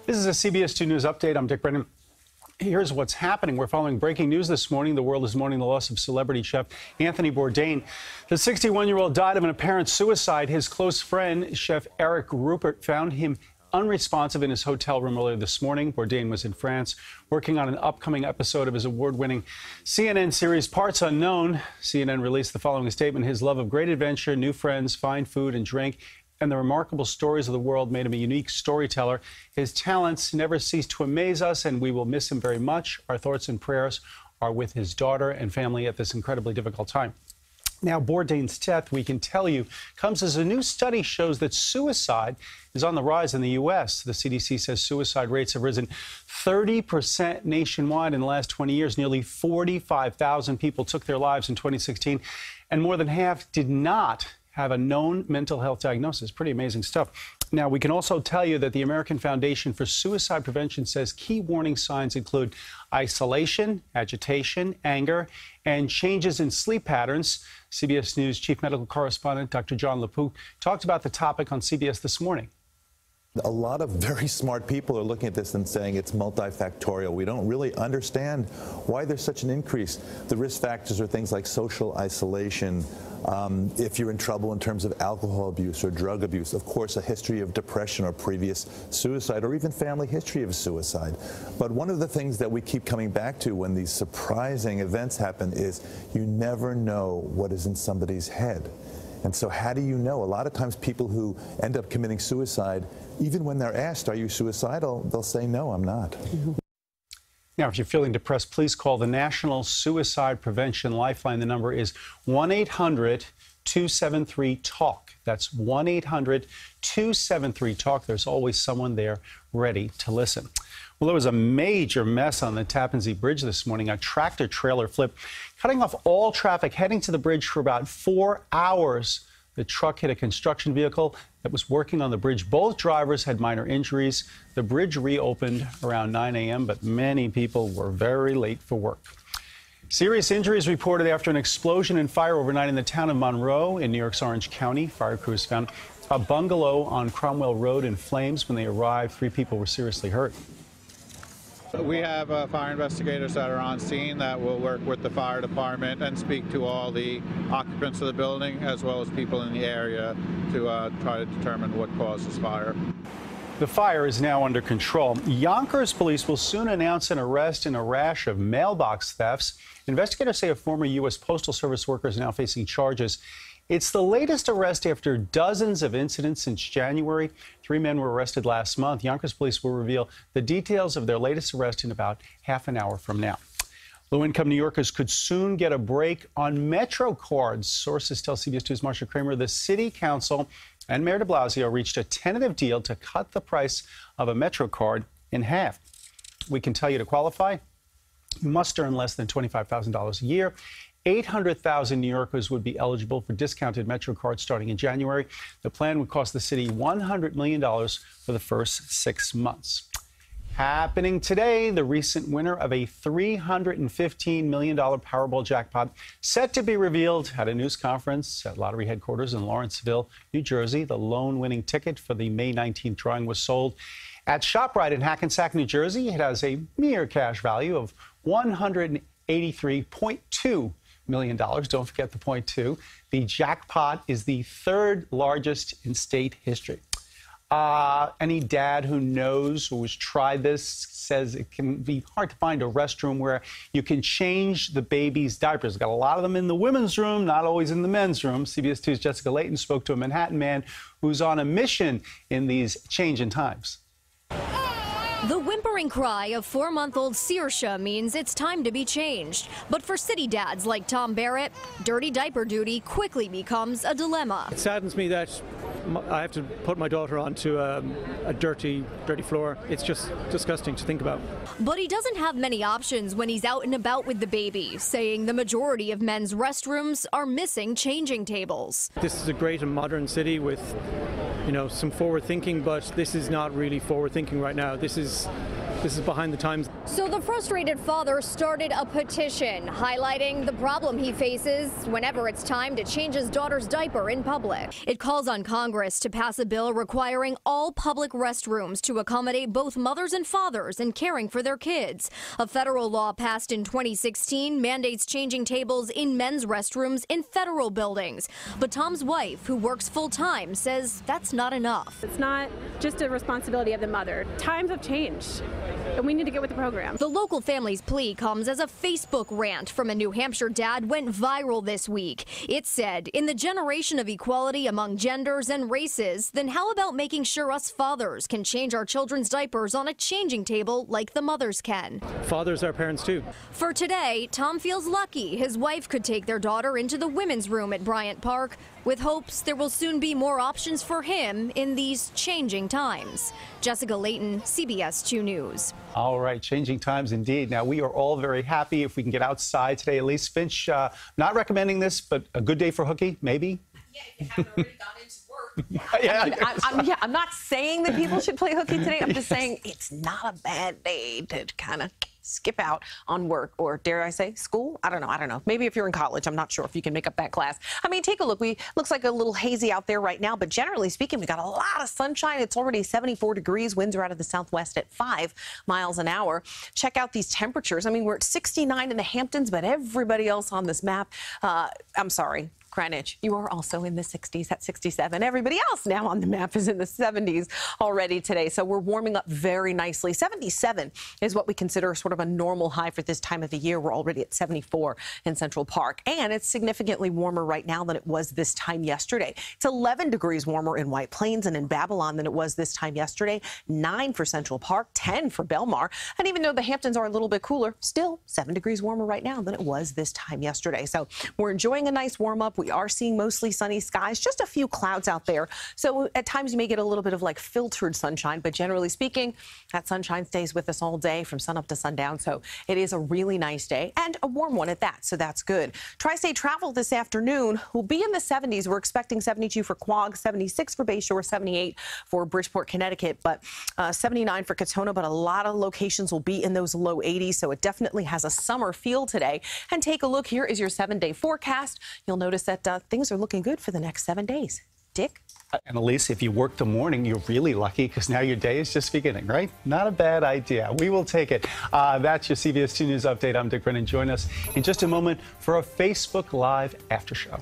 This is a CBS 2 News update. I'm Dick Brennan. Here's what's happening. We're following breaking news this morning. The world is mourning the loss of celebrity chef Anthony Bourdain. The 61-year-old died of an apparent suicide. His close friend, Chef Eric Rupert, found him unresponsive in his hotel room earlier this morning. Bourdain was in France working on an upcoming episode of his award-winning CNN series Parts Unknown. CNN released the following statement: his love of great adventure, new friends, fine food and drink, and the remarkable stories of the world made him a unique storyteller. His talents never cease to amaze us, and we will miss him very much. Our thoughts and prayers are with his daughter and family at this incredibly difficult time. Now, Bourdain's death, we can tell you, comes as a new study shows that suicide is on the rise in the U.S. The CDC says suicide rates have risen 30% nationwide in the last 20 years. Nearly 45,000 people took their lives in 2016, and more than half did not have a known mental health diagnosis. Pretty amazing stuff. Now, we can also tell you that the American Foundation for Suicide Prevention says key warning signs include isolation, agitation, anger, and changes in sleep patterns. CBS News Chief Medical Correspondent Dr. John LaPook talked about the topic on CBS This Morning. A lot of very smart people are looking at this and saying it's multifactorial. We don't really understand why there's such an increase. The risk factors are things like social isolation, if you're in trouble in terms of alcohol abuse or drug abuse, of course, a history of depression or previous suicide, or even family history of suicide. But one of the things that we keep coming back to when these surprising events happen is you never know what is in somebody's head. And so how do you know? A lot of times people who end up committing suicide, even when they're asked, are you suicidal, they'll say, no, I'm not. Mm-hmm. Now, if you're feeling depressed, please call the National Suicide Prevention Lifeline. The number is 1-800-273-TALK. That's 1-800-273-TALK. There's always someone there ready to listen. Well, there was a major mess on the Tappan Zee Bridge this morning. A tractor-trailer flip, cutting off all traffic heading to the bridge for about 4 hours. The truck hit a construction vehicle that was working on the bridge. Both drivers had minor injuries. The bridge reopened around 9 a.m., but many people were very late for work. Serious injuries reported after an explosion and fire overnight in the town of Monroe in New York's Orange County. Fire crews found a bungalow on Cromwell Road in flames. When they arrived, 3 people were seriously hurt. We have fire investigators that are on scene that will work with the fire department and speak to all the occupants of the building as well as people in the area to try to determine what caused this fire. The fire is now under control. Yonkers police will soon announce an arrest in a rash of mailbox thefts. Investigators say a former U.S. Postal Service worker is now facing charges. It's the latest arrest after dozens of incidents since January. 3 men were arrested last month. Yonkers police will reveal the details of their latest arrest in about half an hour from now. Low-income New Yorkers could soon get a break on Metrocards. Sources tell CBS 2's Marsha Kramer the City Council and Mayor de Blasio reached a tentative deal to cut the price of a Metrocard in half. We can tell you to qualify, you must earn less than $25,000 a year. 800,000 New Yorkers would be eligible for discounted Metrocards starting in January. The plan would cost the city $100 million for the first 6 months. Happening today, the recent winner of a $315 million Powerball jackpot set to be revealed at a news conference at lottery headquarters in Lawrenceville, New Jersey. The lone winning ticket for the May 19th drawing was sold at ShopRite in Hackensack, New Jersey. It has a mere cash value of $183.2 million. Don't forget the .2. The jackpot is the 3rd largest in state history. Any dad who knows, who has tried this, says it can be hard to find a restroom where you can change the baby's diapers. Got a lot of them in the women's room, not always in the men's room. CBS 2's Jessica Layton spoke to a Manhattan man who's on a mission in these changing times. The whimpering cry of 4-month-old Saoirse means it's time to be changed. But for city dads like Tom Barrett, dirty diaper duty quickly becomes a dilemma. It saddens me that I have to put my daughter onto a dirty floor. It's just disgusting to think about. But he doesn't have many options when he's out and about with the baby, saying the majority of men's restrooms are missing changing tables. This is a great and modern city with, some forward thinking, but this is not really forward thinking right now. This is This is behind the times. So the frustrated father started a petition highlighting the problem he faces whenever it's time to change his daughter's diaper in public. It calls on Congress to pass a bill requiring all public restrooms to accommodate both mothers and fathers in caring for their kids. A federal law passed in 2016 mandates changing tables in men's restrooms in federal buildings. But Tom's wife, who works full-time, says that's not enough. It's not just a responsibility of the mother. Times have changed, and we need to get with the program. The local family's plea comes as a Facebook rant from a New Hampshire dad went viral this week. It said, in the generation of equality among genders and races, then how about making sure us fathers can change our children's diapers on a changing table like the mothers can? Fathers are parents too. For today, Tom feels lucky his wife could take their daughter into the women's room at Bryant Park, with hopes there will soon be more options for him in these changing times. Jessica Layton, CBS 2 News. All right, changing times indeed. Now, we are all very happy if we can get outside today. Elise Finch, not recommending this, but a good day for hooky, maybe? Yeah, if you haven't already gone into work. Yeah. I'm not saying that people should play hooky today. I'm just saying it's not a bad day to kind of skip out on work, or dare I say school? I don't know. Maybe if you're in college, I'm not sure if you can make up that class. I mean, take a look. Looks like a little hazy out there right now, but generally speaking, we got a lot of sunshine. It's already 74 degrees. Winds are out of the southwest at 5 miles an hour. Check out these temperatures. I mean, we're at 69 in the Hamptons, but everybody else on this map, I'm sorry, Greenwich, you are also in the 60s at 67. Everybody else now on the map is in the 70s already today. So we're warming up very nicely. 77 is what we consider sort of a normal high for this time of the year. We're already at 74 in Central Park. And it's significantly warmer right now than it was this time yesterday. It's 11 degrees warmer in White Plains and in Babylon than it was this time yesterday. 9 for Central Park, 10 for Belmar. And even though the Hamptons are a little bit cooler, still 7 degrees warmer right now than it was this time yesterday. So we're enjoying a nice warm up. We are seeing mostly sunny skies, just a few clouds out there. So at times you may get a little bit of like filtered sunshine, but generally speaking, that sunshine stays with us all day from sunup to sundown. So it is a really nice day and a warm one at that. So that's good. Tri-state travel this afternoon will be in the 70s. We're expecting 72 for Quogue, 76 for Bayshore, 78 for Bridgeport, Connecticut, but 79 for Katona. But a lot of locations will be in those low 80s. So it definitely has a summer feel today. And take a look. Here is your 7-day forecast. You'll notice that things are looking good for the next 7 days. Dick? And Elise, if you work the morning, you're really lucky because now your day is just beginning, right? Not a bad idea. We will take it. That's your CBS 2 News update. I'm Dick Brennan. Join us in just a moment for a Facebook Live after show.